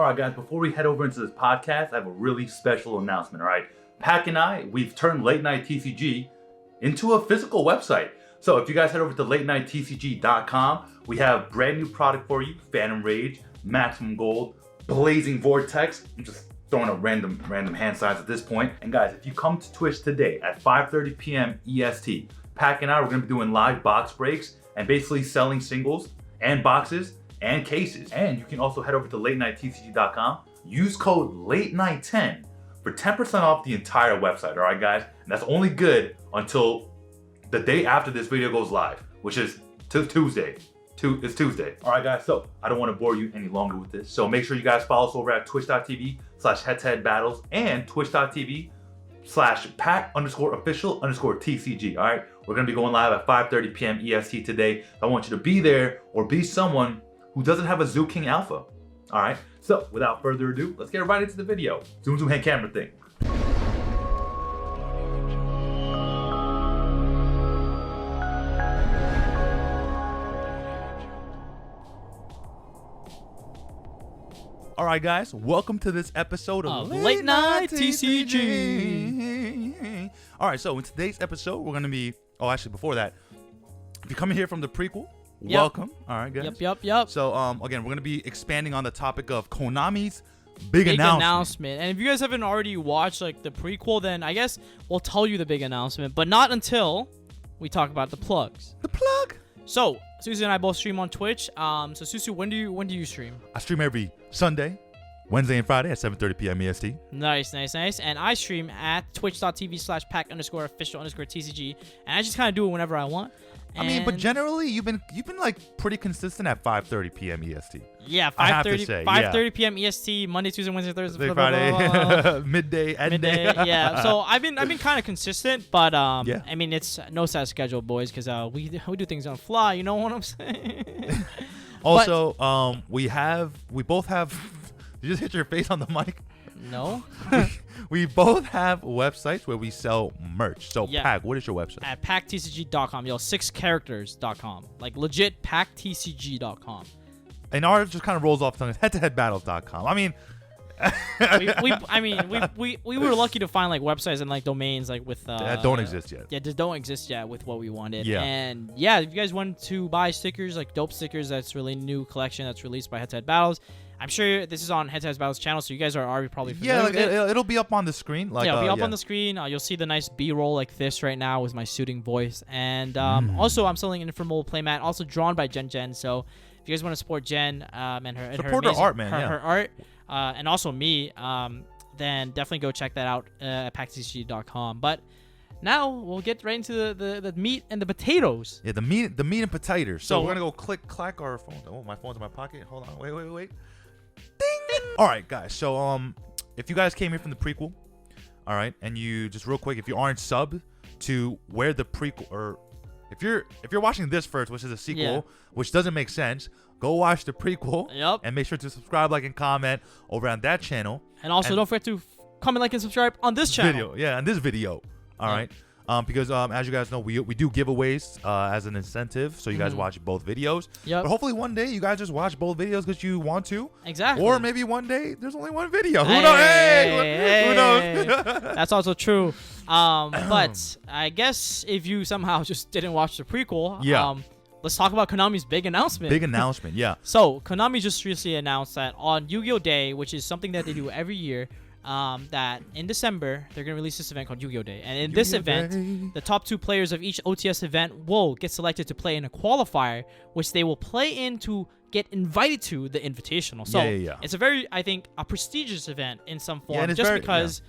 All right, guys, before we head over into this podcast, I have a really special announcement, all right? Pac and I, we've turned Late Night TCG into a physical website. So if you guys head over to LateNightTCG.com, we have brand new product for you, Phantom Rage, Maximum Gold, Blazing Vortex. I'm just throwing up random hand signs at this point. And guys, if you come to Twitch today at 5:30 p.m. EST, Pac and I, we're gonna be doing live box breaks and basically selling singles and boxes and cases. And you can also head over to LateNightTCG.com, use code LateNight10 for 10% off the entire website, all right, guys? And that's only good until the day after this video goes live, which is Tuesday. It's Tuesday. All right, guys, so I don't want to bore you any longer with this. So make sure you guys follow us over at twitch.tv/HeadtoHead and twitch.tv/pack_official_TCG, all right? We're going to be going live at 5:30 p.m. EST today. I want you to be there or be someone who doesn't have a Zoo King Alpha, all right? So without further ado, let's get right into the video. Zoom hand camera thing. All right, guys, welcome to this episode of Late Night TCG. All right, so in today's episode, we're going to be, actually, before that, if you're coming here from the prequel, welcome. All right, guys. Yep. So, again, we're going to be expanding on the topic of KONAMI'S big announcement. And if you guys haven't already watched like the prequel, then I guess we'll tell you the big announcement, but not until we talk about the plugs. The plug. So, Susu and I both stream on Twitch. So, Susu, when do you stream? I stream every Sunday, Wednesday, and Friday at 7:30 p.m. EST. Nice. And I stream at twitch.tv/pack_official_TCG. And I just kind of do it whenever I want. I mean, but generally, you've been like pretty consistent at 5:30 p.m. EST. Yeah, 5:30 p.m. EST, Monday, Tuesday, Wednesday, Thursday, Friday, midday, end day. Yeah. So I've been kind of consistent, but yeah. I mean, it's no set schedule, boys, because we do things on the fly. You know what I'm saying? Also, we both have. Did you just hit your face on the mic? No. We both have websites where we sell merch. So, yeah. Pac, what is your website? At packtcg.com. 6characters.com. Like legit packtcg.com. And ours just kind of rolls off tongue. HeadtoHeadBattles.com. I mean, we were lucky to find like websites and like domains like with that don't exist yet. Yeah, just don't exist yet with what we wanted. Yeah. And yeah, if you guys want to buy stickers, like dope stickers, that's really new collection that's released by Head-to-Head Battles. I'm sure this is on Head-to-Head Battles channel, so you guys are already probably familiar with it. It'll be up on the screen. Like, it'll be up on the screen. You'll see the nice B-roll like this right now with my suiting voice. And also, I'm selling an Informal playmat, also drawn by Jen. So if you guys want to support Jen and her support her art, man. Her art, and also me, then definitely go check that out at packtcg.com. But now we'll get right into the meat and the potatoes. Yeah, the meat and potatoes. So we're gonna go clack our phone. Oh, my phone's in my pocket. Hold on. Wait. Ding. All right, guys. So if you guys came here from the prequel, all right, and you just real quick, if you aren't subbed to where the prequel, or if you're watching this first, which is a sequel, which doesn't make sense, go watch the prequel. Yep. And make sure to subscribe, like, and comment over on that channel. And also don't forget to comment, like, and subscribe on this channel. On this video. All right. Because as you guys know, we do giveaways as an incentive, so you guys watch both videos. Yep. But hopefully one day you guys just watch both videos because you want to. Exactly. Or maybe one day there's only one video. Who knows? That's also true. But I guess if you somehow just didn't watch the prequel, let's talk about Konami's big announcement. Yeah. So Konami just recently announced that on Yu-Gi-Oh! Day, which is something that they do every year, that in December they're going to release this event called Yu-Gi-Oh! Day. And in this event, the top 2 players of each OTS event will get selected to play in a qualifier, which they will play in to get invited to the Invitational. So it's a very, I think, a prestigious event in some form, because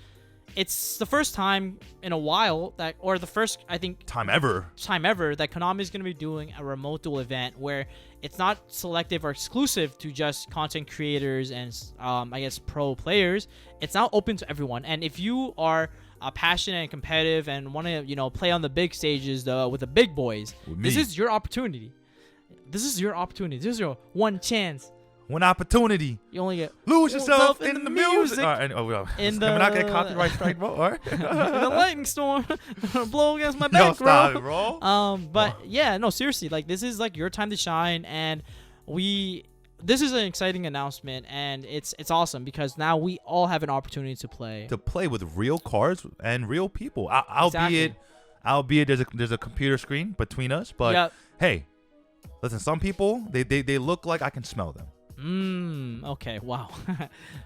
it's the first time in a while that, or the first, I think, time ever that Konami is going to be doing a remote duel event where it's not selective or exclusive to just content creators and I guess pro players. It's now open to everyone. And if you are passionate and competitive and want to, play on the big stages with the big boys, this is your opportunity. This is your one chance. One opportunity. You only get lose yourself in the music. In the, we're not getting copyright strike, bro. All right. In the lightning storm, blow against my back, bro. But yeah, no, seriously, like this is like your time to shine, and we this is an exciting announcement, and it's awesome because now we all have an opportunity to play. To play with real cards and real people. Exactly. Albeit there's a computer screen between us, but hey, listen, some people they look like I can smell them. Okay, wow.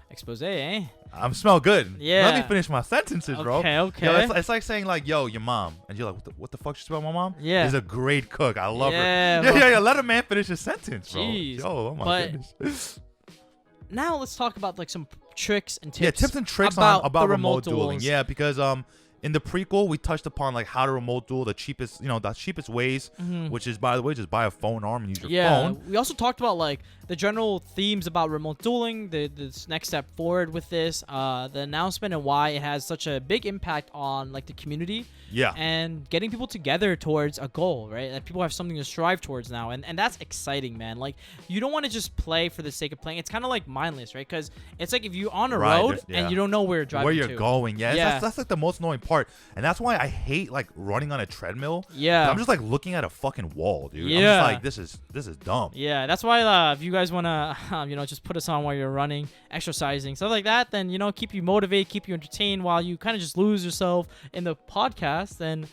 Expose, eh? I smell good. Yeah. Let me finish my sentences, bro. Okay. Yo, it's like saying like, yo, your mom, and you're like, what the fuck you smell my mom? Yeah. Is a great cook. I love her. Yeah. Yeah. Let a man finish his sentence, bro. Jeez. Yo, oh my goodness. Now let's talk about like some tricks and tips. Yeah, tips and tricks about about the remote duels. dueling. Yeah, because in the prequel we touched upon like how to remote duel the cheapest ways, which is, by the way, just buy a phone arm and use your phone. We also talked about like the general themes about remote dueling, this next step forward with this, the announcement and why it has such a big impact on like the community. Yeah. And getting people together towards a goal, right? That people have something to strive towards now. And that's exciting, man. Like, you don't want to just play for the sake of playing. It's kind of like mindless, right? Because it's like if you're on a road and you don't know where you're driving where you're going. Yeah. That's like the most annoying part. And that's why I hate like running on a treadmill. Yeah. I'm just like looking at a fucking wall, dude. Yeah. I'm just like, this is dumb. Yeah. That's why if you guys want to, just put us on while you're running, exercising, stuff like that, then, keep you motivated, keep you entertained while you kind of just lose yourself in the podcast, then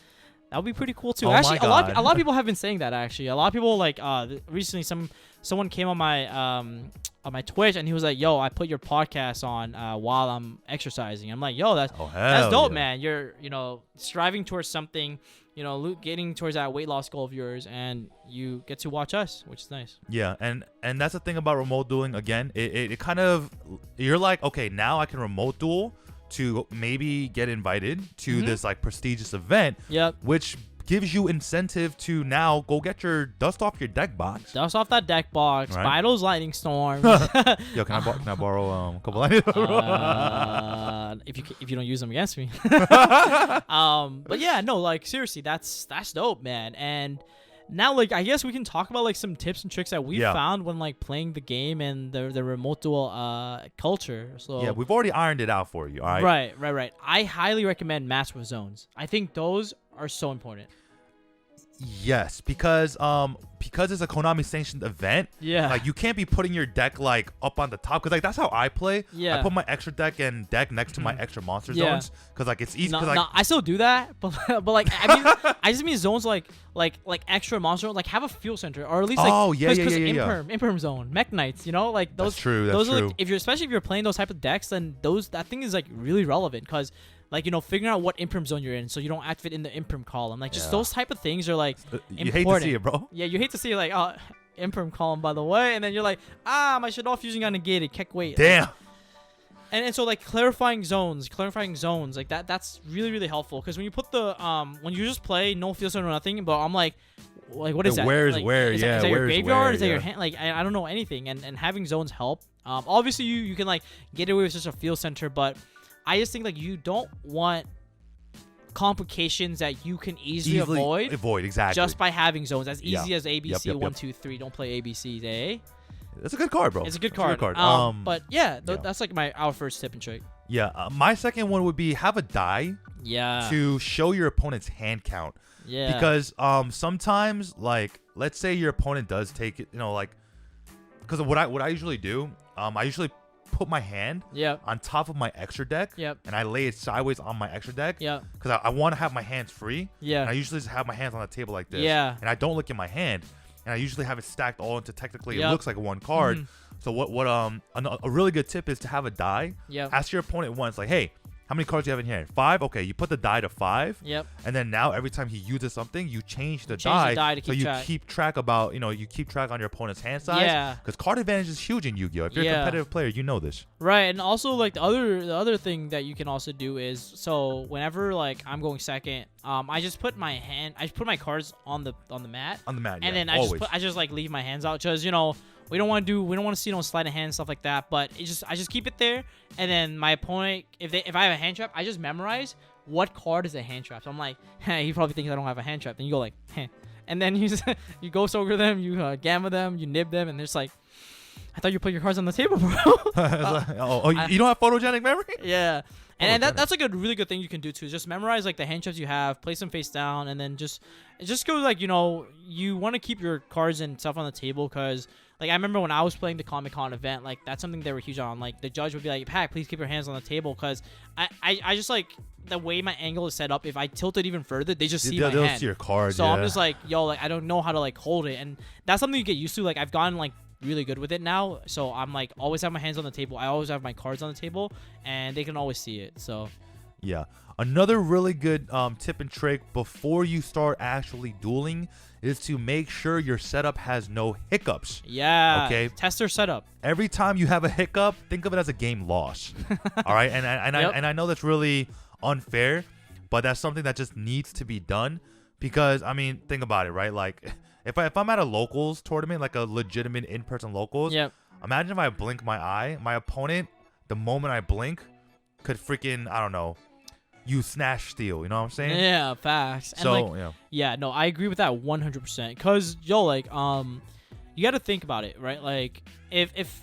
that would be pretty cool too. Oh actually, my a God. lot of people have been saying that. Actually, a lot of people like recently someone came on my Twitch and he was like, "Yo, I put your podcast on while I'm exercising." I'm like, "Yo, that's dope, man. You're striving towards something, getting towards that weight loss goal of yours, and you get to watch us, which is nice." Yeah, and that's the thing about remote dueling. Again, it kind of, you're like, okay, now I can remote duel to maybe get invited to this like prestigious event. Yep. Which gives you incentive to now go get your dust off your deck box. Dust off that deck box. Right. Buy those lightning storms. Yo, can I borrow a couple lightning? If you don't use them against me. But yeah, no, like seriously, that's dope, man. And now, like, I guess we can talk about like some tips and tricks that we found when like playing the game and the remote duel culture. So yeah, we've already ironed it out for you. All right. Right. I highly recommend match with zones. I think those are so important. Yes, because it's a Konami sanctioned event. Yeah. Like, you can't be putting your deck like up on the top, because like that's how I play. Yeah. I put my extra deck and deck next to my extra monster zones, because like it's easy. No, I still do that, but like I mean, I just mean zones like extra monster, like have a fuel center, or at least like imperm zone, mech knights, like those. That's true. Those are like, especially if you're playing those type of decks, then that thing is like really relevant, because like, figuring out what imperm zone you're in so you don't activate in the imperm column. Like, just those type of things are like you important. hate to see it, bro. Yeah, you hate to see it, like, oh, imperm column, by the way, and then you're like, my Shadow Fusing got negated. Keck wait. Damn. And so like clarifying zones, like that's really, really helpful, because when you put the when you just play no field center or nothing, but I'm like what is that? Where's like, where? Is that your graveyard? Is that your hand? Like I don't know anything, and having zones help. Obviously you can like get away with just a field center, but I just think like you don't want complications that you can easily avoid exactly just by having zones as easy as ABC 1 2 3. Don't play ABCs, eh? It's a good card, bro. It's a good card. But yeah, that's like our first tip and trick. Yeah, my second one would be have a die. Yeah. To show your opponent's hand count. Yeah. Because sometimes, like, let's say your opponent does take it, because what I usually do, I usually put my hand on top of my extra deck, and I lay it sideways on my extra deck, because I want to have my hands free. And I usually just have my hands on the table like this, and I don't look at my hand, and I usually have it stacked all into, technically it looks like one card. So what a really good tip is to have a die. Ask your opponent once, like, hey, how many cards do you have in your hand? 5? Okay, you put the die to 5. And then now every time he uses something, you change the die to keep track about, you keep track on your opponent's hand size. Because card advantage is huge in Yu-Gi-Oh! If you're a competitive player, you know this. Right, and also like the other thing that you can also do is, so whenever like I'm going second, I just put my cards on the mat. On the mat, and then I just like leave my hands out, because we don't want to see no sleight of hand, stuff like that. But I just keep it there, and then my opponent, if I have a hand trap, I just memorize what card is a hand trap. So I'm like, he probably thinks I don't have a hand trap. Then you go like, and then you ghost ogre them, you gamma them, you nib them, and there's like, I thought you put your cards on the table, bro. You don't have photogenic memory? Yeah. And that's like a really good thing you can do too. Just memorize like the hand chips you have, place them face down, and then just go like, you know, you want to keep your cards and stuff on the table because like I remember when I was playing the Comic-Con event, like that's something they were huge on. Like the judge would be like, Pac, please keep your hands on the table because I just like the way my angle is set up. If I tilt it even further, they just see my hand. See your card. So I'm just like, yo, like I don't know how to like hold it, and that's something you get used to. Like I've gotten like really good with it now, so I'm like always have my hands on the table. I always have my cards on the table, and they can always see it. So yeah, another really good tip and trick before you start actually dueling is to make sure your setup has no hiccups. Yeah. Okay. Test their setup. Every time you have a hiccup, think of it as a game loss. All right, and Yep. I know that's really unfair, but that's something that just needs to be done because I mean, think about it, right? Like if I'm at a locals tournament, like a legitimate in-person locals, Yep. imagine if I blink my eye, my opponent, the moment I blink, could freaking, I don't know, use snatch steal. You know what I'm saying? Yeah, facts. So And like, yeah, no, I agree with that 100%. Cause yo, like, you got to think about it, right? Like, if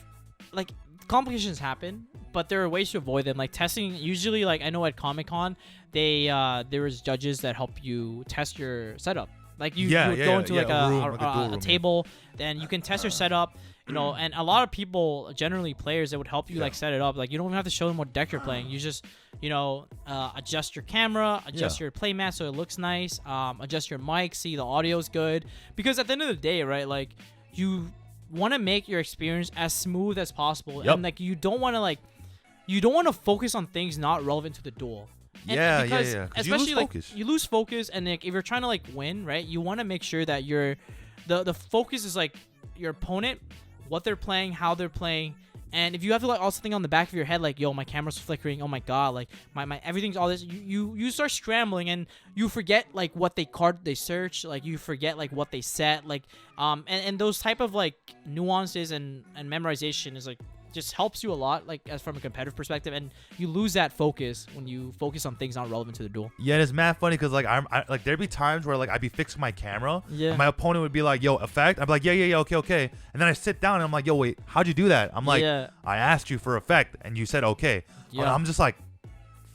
like complications happen, but there are ways to avoid them. Like testing. Usually, like I know at Comic-Con, there was judges that help you test your setup. Like you would go into like a table, then you can test your setup. You know, and a lot of people, generally players, that would help you like set it up. Like you don't even have to show them what deck you're playing. You just, you know, adjust your camera, adjust your playmat so it looks nice, adjust your mic, see the audio's good. Because at the end of the day, right, like you want to make your experience as smooth as possible, and like you don't want to focus on things not relevant to the duel. And because especially you lose focus, and like if you're trying to like win, right, you want to make sure that the focus is like your opponent, what they're playing, how they're playing. And if you have to like also think on the back of your head like, yo, my camera's flickering, oh my god, like my everything's all this, you start scrambling and you forget like what they search, like you forget like what they set, like and those type of like nuances and memorization is like just helps you a lot, like as from a competitive perspective, and you lose that focus when you focus on things not relevant to the duel. Yeah, and it's mad funny because like I like there'd be times where like I'd be fixing my camera, and my opponent would be like, "Yo, effect." I'd be like, "Yeah, okay," and then I sit down and I'm like, "Yo, wait, how'd you do that?" I'm like, "I asked you for effect, and you said okay." And I'm just like,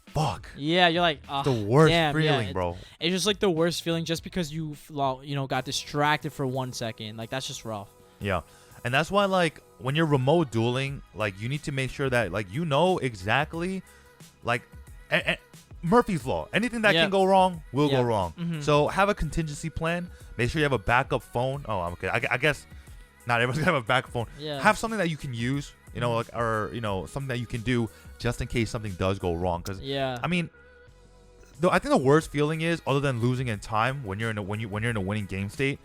"Fuck." Yeah, you're like, the worst feeling, bro. It's just like the worst feeling just because you got distracted for 1 second. Like that's just rough. Yeah. And that's why, like, when you're remote dueling, like, you need to make sure that, like, you know exactly, like, Murphy's Law. Anything that can go wrong will go wrong. Mm-hmm. So have a contingency plan. Make sure you have a backup phone. Oh, okay. I guess not everyone's going to have a backup phone. Yeah. Have something that you can use, you know, like, or, you know, something that you can do just in case something does go wrong. Because, I mean, I think the worst feeling is, other than losing in time when you're in a winning game state,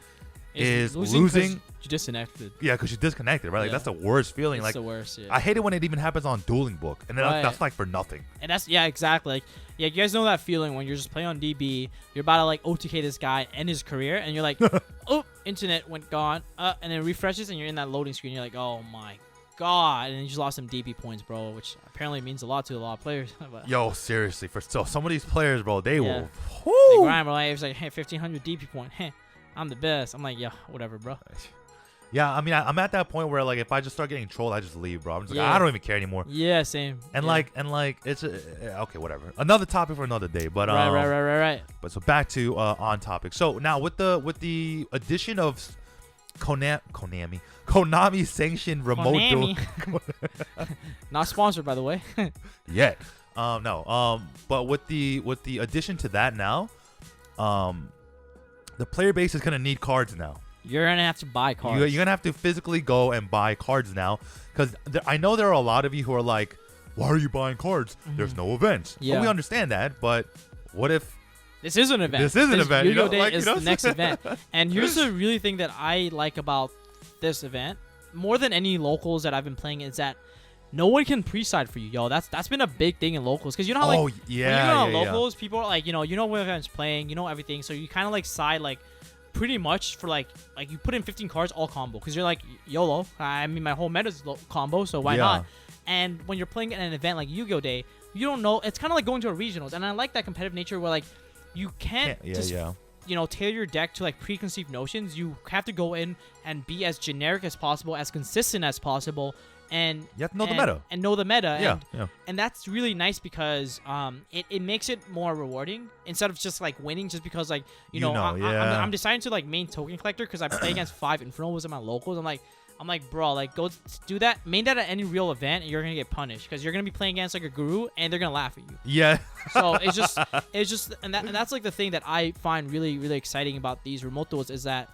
is losing. You disconnected. Yeah, because you disconnected, right? Like that's the worst feeling. It's like the worst. Yeah. I hate it when it even happens on Dueling Book, and then that's like for nothing. And that's exactly. Like you guys know that feeling when you're just playing on DB, you're about to like OTK this guy and his career, and you're like, oh, internet went gone, and then refreshes, and you're in that loading screen. You're like, oh my god, and then you just lost some DB points, bro, which apparently means a lot to a lot of players. Yo, seriously, for some of these players, bro, they will. They grind, bro. Like, it was like, hey, 1,500 DP point. Hey, I'm the best. I'm like, yeah, whatever, bro. Yeah, I mean, I'm at that point where like if I just start getting trolled, I just leave, bro. I'm just like, I don't even care anymore. Yeah, same. And like it's okay, whatever. Another topic for another day. But right. But so back to on topic. So now with the addition of Konami sanctioned remote duel. Not sponsored, by the way. Yet. No. But with the addition to that now, the player base is gonna need cards now. You're going to have to buy cards. You're going to have to physically go and buy cards now. Because I know there are a lot of you who are like, why are you buying cards? Mm-hmm. There's no events. Yeah. Well, we understand that. But what if... This is an event. Yu-Gi-Oh! Day is the next event. And here's the really thing that I like about this event, more than any locals that I've been playing, is that no one can pre-side for you, yo. That's been a big thing in locals. Because you know how, like, when you go on locals, people are like, you know what event's playing, you know everything. So you kind of, like, side, like... pretty much for like you put in 15 cards all combo because you're like YOLO. I mean, my whole meta's combo, so why not? And when you're playing at an event like Yu-Gi-Oh! Day, you don't know. It's kind of like going to a regionals, and I like that competitive nature where like you can't tailor your deck to like preconceived notions. You have to go in and be as generic as possible, as consistent as possible, and you have to know the meta. And know the meta. Yeah. And that's really nice because it makes it more rewarding instead of just like winning just because like I'm deciding to like main token collector because I play against 5 Infernal Wizards at my locals. I'm like, bro, like go do that, main that at any real event, and you're gonna get punished because you're gonna be playing against like a guru, and they're gonna laugh at you. Yeah. So it's just, and that's like the thing that I find really, really exciting about these remote duels is that,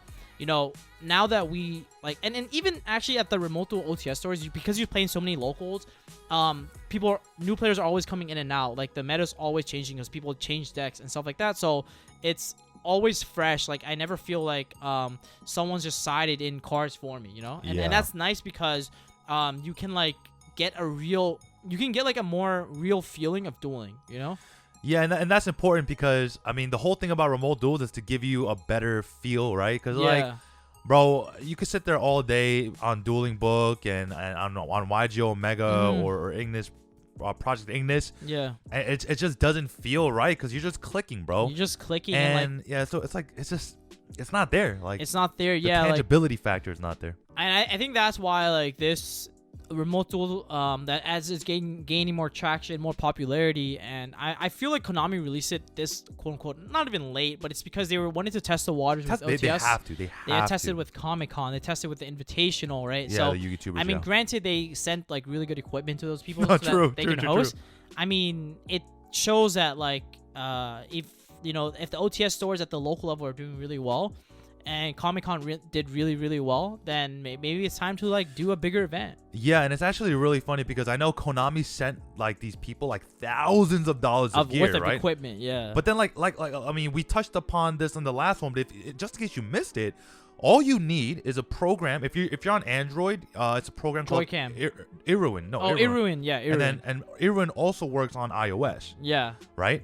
now that we like, and even actually at the remote duel OTS stores, because you're playing so many locals, new players are always coming in and out. Like the meta's always changing because people change decks and stuff like that. So it's always fresh. Like I never feel like someone's just sided in cards for me, and that's nice because you can like get like a more real feeling of dueling, Yeah, and that's important because I mean the whole thing about remote duels is to give you a better feel, right? Because like, bro, you could sit there all day on Dueling Book and on YG Omega or Ignis. Project Ignis, and it just doesn't feel right because you're just clicking, bro. You're just clicking, and so it's like it's not there. Like it's not there. The tangibility factor is not there. And I think that's why like this remote duel that as it's gaining more traction, more popularity, and I feel like Konami released it this quote unquote not even late, but it's because they were wanting to test the waters with OTS. They have to. They tested with Comic-Con. They tested with the Invitational, right? Yeah, so the YouTubers. I mean, granted, they sent like really good equipment to those people so that they can host. I mean, it shows that like if the OTS stores at the local level are doing really well, and Comic-Con did really, really well, then maybe it's time to like do a bigger event. Yeah, and it's actually really funny because I know Konami sent like these people like thousands of dollars of gear, worth of right? Equipment, yeah. But then like I mean, we touched upon this in the last one, but just in case you missed it, all you need is a program. If you're on Android, it's a program called Irwin. No, Irwin, yeah, Irwin. And Irwin also works on iOS. Yeah. Right.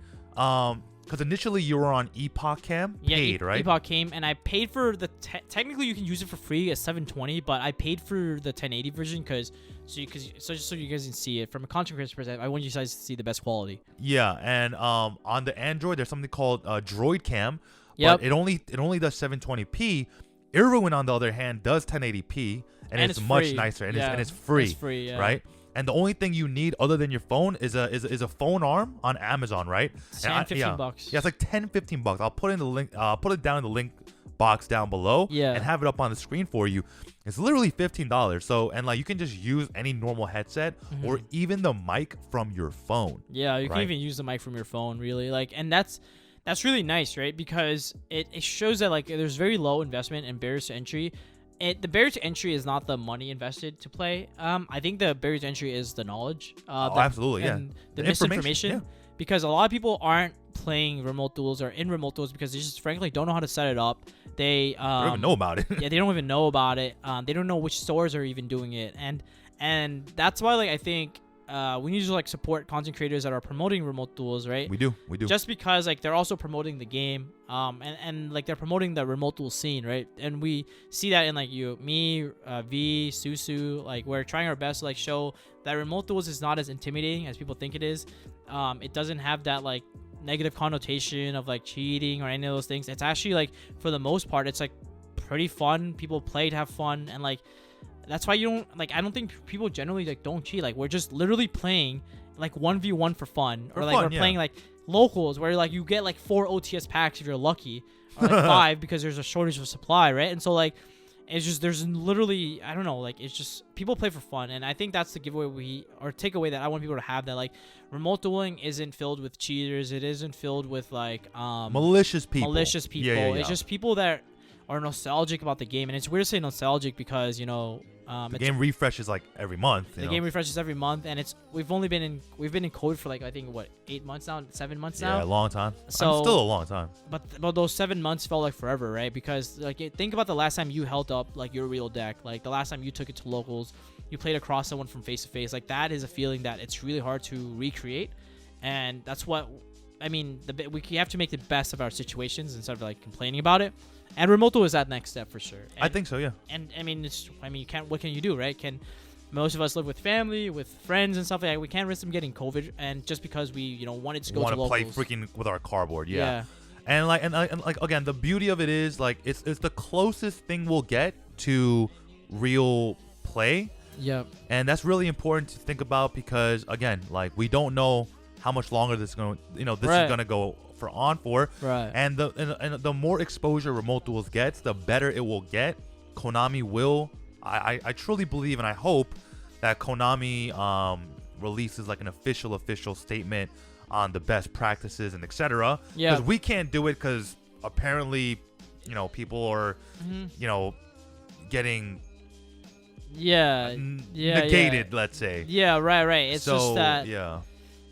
Because initially you were on Epoch Cam, paid, right? Epoch Cam, and I paid for the technically you can use it for free at 720, but I paid for the 1080 version because just so you guys can see it from a content creator perspective. I want you guys to see the best quality. Yeah, and on the Android there's something called Droid Cam, but it only does 720p. Irwin on the other hand does 1080p, and it's much nicer, and it's free. It's free, yeah. Right? And the only thing you need other than your phone is a phone arm on Amazon, right? $10-15. Yeah, it's like $10-15. I'll put in the link. I'll put it down in the link box down below. Yeah. And have it up on the screen for you. It's literally $15. So and like you can just use any normal headset or even the mic from your phone. Yeah, you can even use the mic from your phone, really. Like, and that's really nice, right? Because it shows that like there's very low investment and barriers to entry. The barrier to entry is not the money invested to play. I think the barrier to entry is the knowledge. Absolutely, and the misinformation. Yeah. Because a lot of people aren't playing remote duels or in remote duels because they just frankly don't know how to set it up. They don't even know about it. Yeah, they don't even know about it. They don't know which stores are even doing it, and that's why like I think we need to like support content creators that are promoting remote duels, right? We do. Just because like they're also promoting the game, and like they're promoting the remote duel scene, right? And we see that in like me, V, Susu, like we're trying our best to like show that remote duels is not as intimidating as people think it is. It doesn't have that like negative connotation of like cheating or any of those things. It's actually like for the most part, it's like pretty fun. People play to have fun, and like. That's why you don't like. I don't think people generally like don't cheat. Like we're just literally playing like 1v1 for fun, or like we're playing like locals where like you get like 4 OTS packs if you're lucky, or like 5 because there's a shortage of supply, right? And so like it's just there's literally I don't know like it's just people play for fun, and I think that's the giveaway takeaway that I want people to have, that like remote dueling isn't filled with cheaters. It isn't filled with like malicious people. Yeah. It's just people that are nostalgic about the game, and it's weird to say nostalgic because the game refreshes like every month. The game refreshes every month, and we've been in code for like I think 8 months now, 7 months now. Yeah, a long time. So still a long time. But those 7 months felt like forever, right? Because like think about the last time you held up like your real deck, like the last time you took it to locals, you played across someone from face to face. Like that is a feeling that it's really hard to recreate, and that's what I mean. We have to make the best of our situations instead of like complaining about it. And remote duel is that next step for sure. I think so, yeah. And I mean, you can't. What can you do, right? Most of us live with family, with friends and stuff like that. We can't risk them getting COVID, and just because we wanted to go to locals. Want to play freaking with our cardboard, yeah. And like again, the beauty of it is like it's the closest thing we'll get to real play. Yep. And that's really important to think about because, again, like we don't know how much longer this is going to, this is going to go for. Right. And the more exposure Remote Duels gets, the better it will get. Konami will, I truly believe and I hope that Konami releases like an official statement on the best practices and etc. Yeah. Because we can't do it because apparently, people are, getting negated, let's say. Yeah, right. It's just that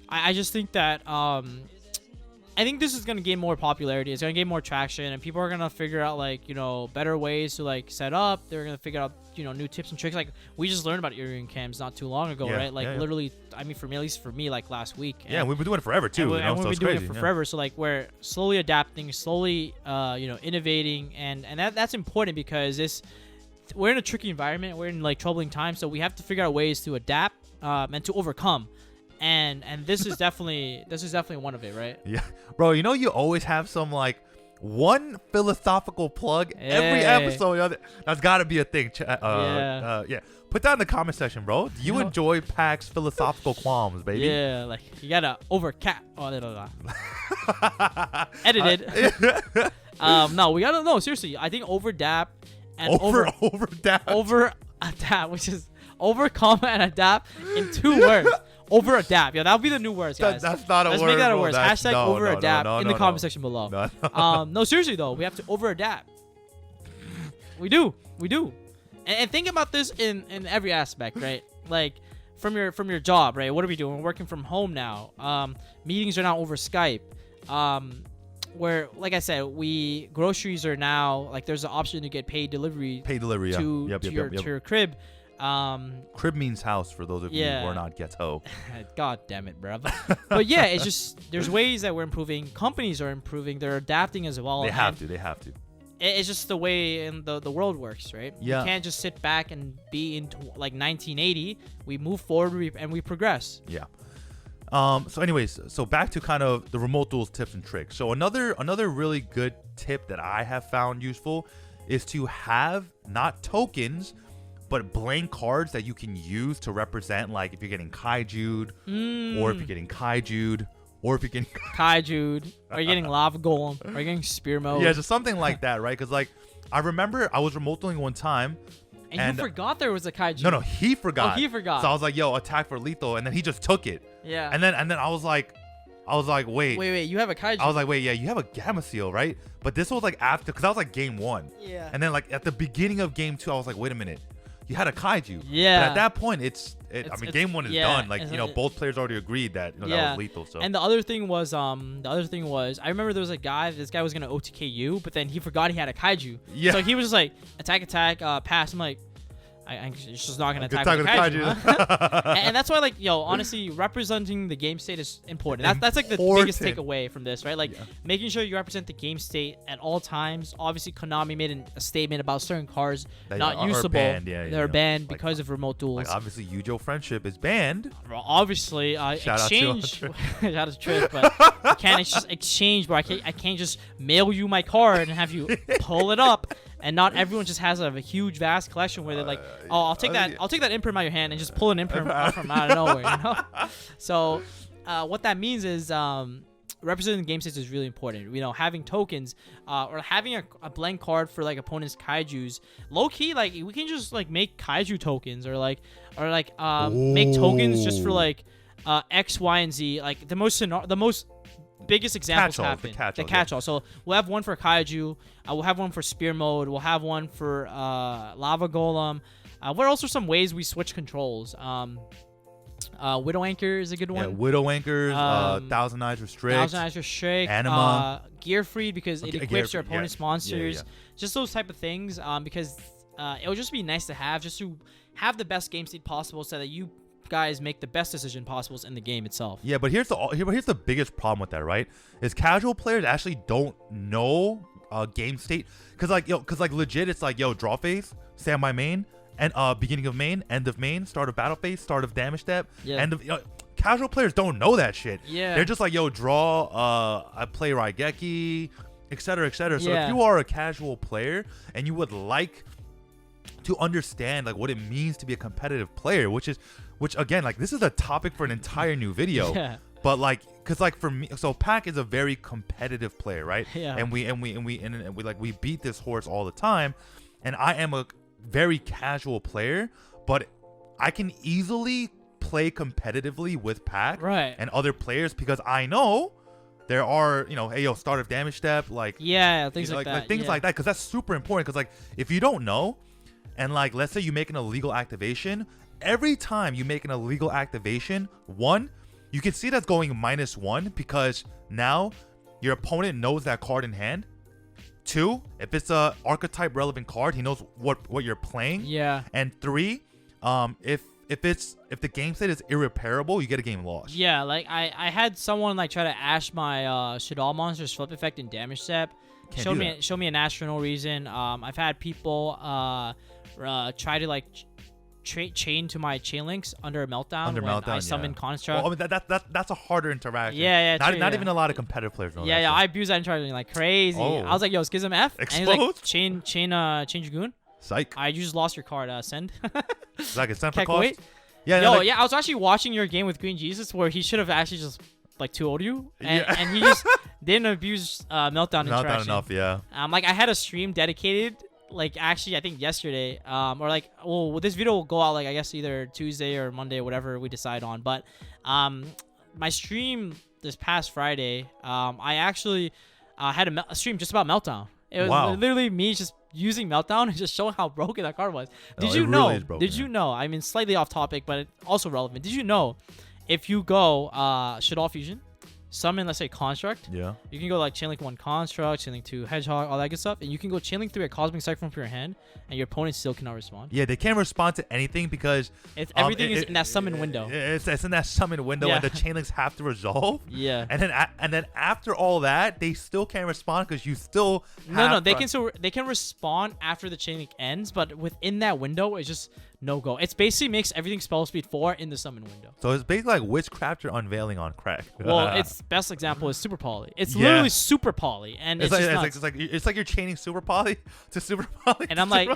I just think that I think this is gonna gain more popularity. It's gonna gain more traction, and people are gonna figure out like better ways to like set up. They're gonna figure out new tips and tricks. Like we just learned about earring cams not too long ago, right? Like literally, I mean, at least for me, like last week. Yeah, we've been doing it forever too. And we've been doing it for forever. So like we're slowly adapting, slowly innovating, and that's important because we're in a tricky environment. We're in like troubling times, so we have to figure out ways to adapt and to overcome. And this is definitely one of it, right? Yeah, bro. You always have some like one philosophical plug every episode. That's got to be a thing. Yeah. Put that in the comment section, bro. Do you enjoy Pack's philosophical qualms, baby? Yeah, like you gotta overcap. Oh, edited. No, we gotta no. Seriously, I think overdap and overadapt, which is overcome and adapt in 2 words. Over adapt. Yeah, that'll be the new words, guys. That's not a word. Let's make that a bro. word. Hashtag over adapt in the comment section below. No. No, seriously though, we have to over adapt. We do. And think about this in every aspect, right? Like from your job, right? What are we doing? We're working from home now. Meetings are now over Skype. Where, like I said, groceries are now like there's an option to get paid delivery. To your crib. Crib means house for those of you who are not ghetto. God damn it, bro. But yeah, it's just there's ways that we're improving. Companies are improving. They're adapting as well. They have to. It's just the way the world works, right? Yeah. You can't just sit back and be in like 1980. We move forward and we progress. Yeah. So anyways, back to kind of the Remote Duels tips and tricks. So another really good tip that I have found useful is to have not tokens, but blank cards that you can use to represent, like if you're getting kaiju'd, or if you're getting kaiju'd, or if you're getting kaiju'd, or you're getting lava golem, or you're getting spear mode. Yeah, just something like that, right? Because like I remember I was remote dueling one time, and you forgot there was a kaiju. No, he forgot. Oh, he forgot. So I was like, "Yo, attack for lethal," and then he just took it. Yeah. And then I was like, wait, you have a kaiju. I was like, wait, yeah, you have a gamma seal, right? But this was like after, because that was like game 1. Yeah. And then like at the beginning of game 2, I was like, wait a minute. You had a kaiju. Yeah. But at that point, game 1 is done. Like, both players already agreed that that was lethal. So. And the other thing was, I remember there was a guy. This guy was gonna OTK you, but then he forgot he had a kaiju. Yeah. So he was just like attack, pass. I'm like, I'm just not gonna attack with the kaiju. Huh? and that's why, like, honestly, representing the game state is important. That's like the biggest takeaway from this, right? Like, making sure you represent the game state at all times. Obviously, Konami made a statement about certain cards not usable. Banned. They're banned because of remote duels. Like, obviously, Yu-Gi-Oh! Friendship is banned. Well, obviously, exchange. Shout out to Trish, but you can't just exchange, bro. I can't just mail you my card and have you pull it up. And not everyone just has a huge, vast collection where they're like, "Oh, I'll take that imprint out of your hand and just pull an imprint from out of nowhere." So, what that means is representing the game states is really important. Having tokens or having a blank card for like opponents' kaiju's. Low key, like we can just like make kaiju tokens or make tokens just for like X, Y, and Z. Like the most biggest examples happen. The catch-all. So we'll have one for kaiju. We'll have one for spear mode. We'll have one for lava golem. What else are some ways we switch controls? Widow Anchor is a good one. Yeah, Widow Anchors, Thousand Eyes Restrict. Anima. Gear Free because it equips your opponent's monsters. Yeah. Just those type of things because it'll just be nice to have the best game state possible so that you guys make the best decision possible in the game itself. Yeah, but here's the biggest problem with that, right? Is casual players actually don't know game state because legit it's like, draw phase, standby main, and beginning of main, end of main, start of battle phase, start of damage step, end of casual players don't know that shit. Yeah, they're just like, draw, I play Raigeki, etc. So if you are a casual player and you would like to understand like what it means to be a competitive player, which again, like this is a topic for an entire new video. Yeah. But like, cause like for me, so Pac is a very competitive player, right? Yeah. And we like we beat this horse all the time, and I am a very casual player, but I can easily play competitively with Pac and other players because I know there are, hey, yo, start of damage step, like things like that. Like things like that, because that's super important. Because like if you don't know, and like let's say you make an illegal activation, every time you make an illegal activation, one, you can see that's going -1 because now your opponent knows that card in hand. 2, if it's a archetype relevant card, he knows what you're playing. Yeah. And 3, if the game state is irreparable, you get a game lost. Yeah, like I had someone like try to ash my Shaddoll Monster's flip effect and damage step. Show me an ash for no reason. I've had people try to like chain to my chain links under a meltdown when I summon construct. Well, I mean that's a harder interaction. Yeah, not even a lot of competitive players know that. Yeah, I abused that in charging like crazy. I was like, yo, Schism F. Exposed? And he's like, chain Dragoon. Psych. I just lost your card. Send. Like it's time for Can't cost. wait. Yeah. Yo, I was actually watching your game with Green Jesus where he should have actually just like 2-0'd you, and he just didn't abuse meltdown interaction. Not enough, yeah. Like I had a stream dedicated, like actually I think yesterday, or like this video will go out like I guess either Tuesday or Monday, whatever we decide on. But my stream this past Friday, I actually had a stream just about meltdown. It was literally me just using meltdown and just showing how broken that card was. Did you know? Did you know? I mean, slightly off topic, but also relevant. Did you know if you go Shaddoll Fusion, summon, let's say, Construct, you can go like Chainlink 1 Construct, Chainlink 2 Hedgehog, all that good stuff, and you can go Chainlink 3 a Cosmic Cyclone from your hand, and your opponent still cannot respond. Yeah, they can't respond to anything because everything is in that summon window. It's in that summon window, and the Chainlinks have to resolve. Yeah. And then after all that, they still can't respond because you still they can respond after the Chainlink ends, but within that window, it's just no go. It's basically makes everything spell speed 4 in the summon window. So it's basically like Witchcraft you're unveiling on crack. Well, its best example is Super Poly. It's literally Super Poly, and it's like you're chaining Super Poly to Super Poly. And I'm like,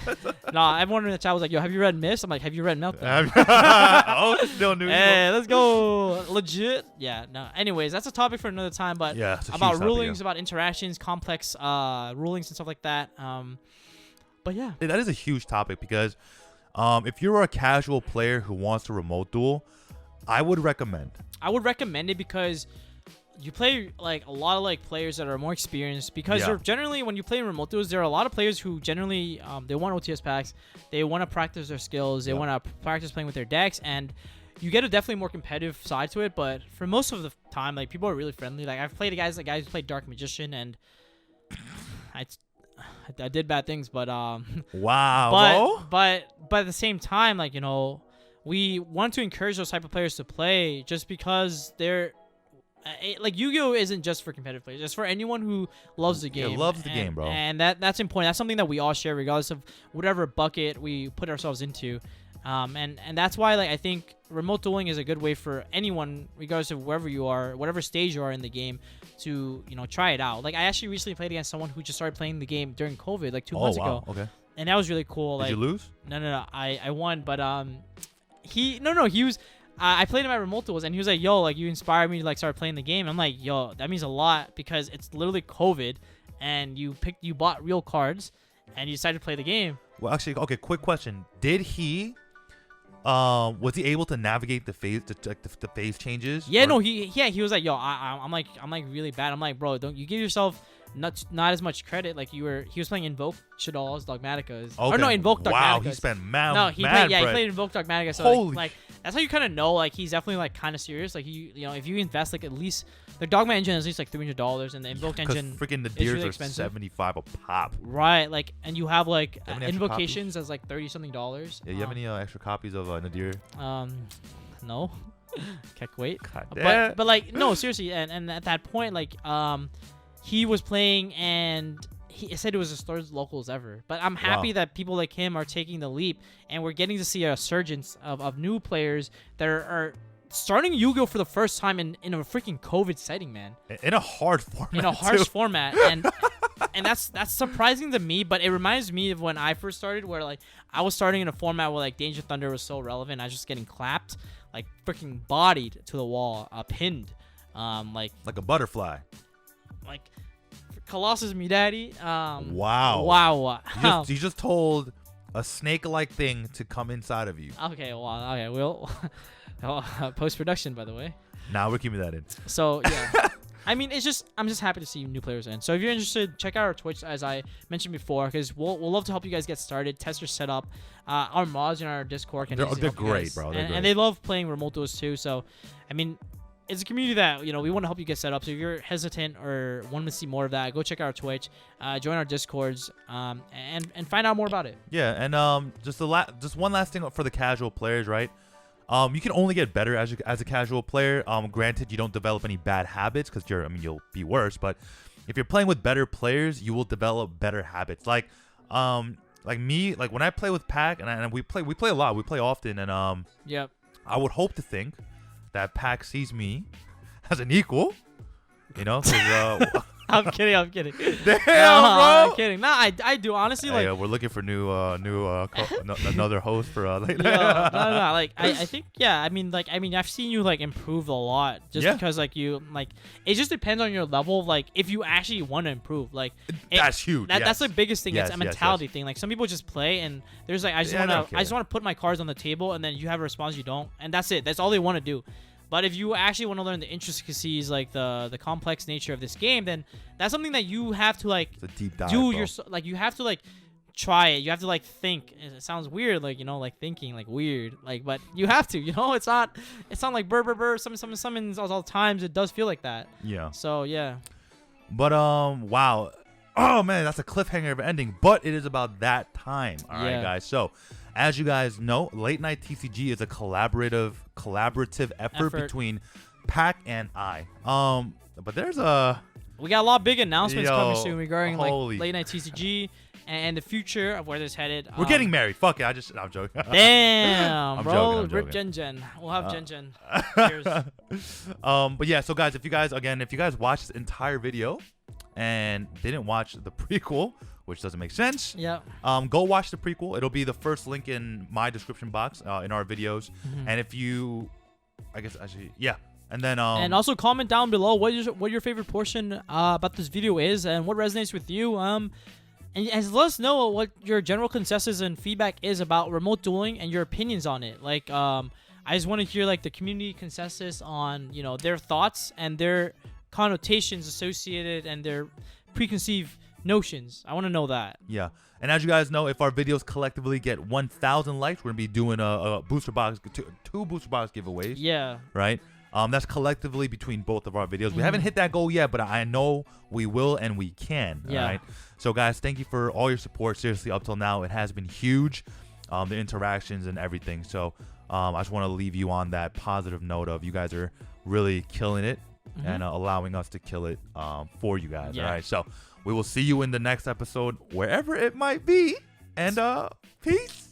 nah. Everyone in the chat was like, yo, have you read Mist? I'm like, have you read Meltdown? Oh, still new. Hey, let's go. Legit. Yeah. No. Anyways, that's a topic for another time. But about rulings, about interactions, complex rulings and stuff like that. But yeah, that is a huge topic because. If you're a casual player who wants to remote duel, I would recommend it because you play like a lot of like players that are more experienced because they're generally when you play in remote duels, there are a lot of players who generally they want OTS packs, they want to practice their skills, they want to practice playing with their decks, and you get a definitely more competitive side to it. But for most of the time, like people are really friendly. Like I've played guys who played Magician, and I did bad things, but but at the same time, like we want to encourage those type of players to play just because they're like Yu-Gi-Oh isn't just for competitive players; it's for anyone who loves the game. Loves the game, bro. And that's important. That's something that we all share, regardless of whatever bucket we put ourselves into. And that's why like I think remote dueling is a good way for anyone, regardless of wherever you are, whatever stage you are in the game, to try it out. Like I actually recently played against someone who just started playing the game during COVID, like 2 months ago. Okay. And that was really cool. Did you lose? No. I won, but he was. I played him at remote duels, and he was like, "Yo, like you inspired me to like start playing the game." I'm like, "Yo, that means a lot because it's literally COVID, and you bought real cards, and you decided to play the game." Well, actually, okay. Quick question: did he? Was he able to navigate the phase changes? Yeah, no, he was like, yo, I'm like really bad. I'm like, bro, don't you give yourself not as much credit. Like he was playing Invoke Shaddolls, Dogmaticas. Okay. Or no, Invoke Dogmaticas. Wow, he spent he played Invoke Dogmatica. So like that's how you kind of know like he's definitely like kind of serious. Like if you invest like at least the Dogma engine is at least like $300, and the Invoke engine freaking the is really are expensive. $75 a pop. Right, like, and you have like invocations as like $30-something. Yeah, you have any extra copies of Nadir? No. Can't wait. But like no, seriously, and at that point like he was playing and he said it was his third locals ever. But I'm happy that people like him are taking the leap, and we're getting to see a resurgence of new players that are starting Yu-Gi-Oh for the first time in a freaking COVID setting, man. In a hard format. In a harsh format, and that's surprising to me, but it reminds me of when I first started, where like I was starting in a format where like Danger Thunder was so relevant. I was just getting clapped, like freaking bodied to the wall, pinned, like a butterfly. Like Colossus, me daddy. Wow. You just told a snake-like thing to come inside of you. Okay, well, okay, we'll post-production, by the way. Nah, we're keeping that in. So yeah. I mean, I'm just happy to see new players in. So if you're interested, check out our Twitch, as I mentioned before, because we'll love to help you guys get started, test your setup. Our mods in our Discord can they're great, bro. They're great. And they love playing remote duels too. So, I mean, it's a community that we want to help you get set up. So if you're hesitant or want to see more of that, go check out our Twitch, join our Discords, and find out more about it. Yeah, and just one last thing for the casual players, right? You can only get better as a casual player. Granted, you don't develop any bad habits because you'll be worse. But if you're playing with better players, you will develop better habits. Like me, like when I play with Pac, and we play a lot, we play often, and yep. I would hope to think that Pac sees me as an equal, because I'm kidding. Damn, No, bro. I'm kidding. Nah, I do honestly like. Yeah, we're looking for another host for late No. night. Like I think I mean I've seen you like improve a lot just because like you like it just depends on your level. Like if you actually want to improve, like that's huge. That's the biggest thing. Yes, it's a mentality thing. Like some people just play and there's like I just want to put my cards on the table and then you have a response, you don't, and that's it. That's all they want to do. But if you actually want to learn the intricacies, like the complex nature of this game, then that's something that you have to like it's a deep dive, do. bro. Like you have to like try it. You have to like think. It sounds weird, like like thinking, like weird, like but you have to. It's not like burr. Summons all the times. It does feel like that. Yeah. So yeah. But wow. Oh man, that's a cliffhanger of an ending. But it is about that time. All right, guys. So, as you guys know, Late Night TCG is a collaborative effort between Pac and I. But we got a lot of big announcements coming soon regarding like Late Night TCG and the future of where this headed. We're getting married. Fuck it. I'm joking. Damn, I'm bro. joking. Rip Gen. We'll have Gen. Cheers. But yeah, so guys, if you guys watched this entire video and didn't watch the prequel, which doesn't make sense. Yeah. Go watch the prequel. It'll be the first link in my description box in our videos. Mm-hmm. And if you, I guess actually, yeah. And then and also comment down below what your favorite portion about this video is and what resonates with you. And let us know what your general consensus and feedback is about remote dueling and your opinions on it. Like I just want to hear like the community consensus on their thoughts and their connotations associated and their preconceived notions. I want to know that. Yeah. And as you guys know, if our videos collectively get 1,000 likes, we're gonna be doing a booster box, two booster box giveaways. Yeah. Right. That's collectively between both of our videos. We haven't hit that goal yet, but I know we will and we can. Yeah. All right. So guys, thank you for all your support. Seriously, up till now, it has been huge. The interactions and everything. So I just want to leave you on that positive note of you guys are really killing it and allowing us to kill it for you guys. Yeah. All right. So we will see you in the next episode, wherever it might be. And peace.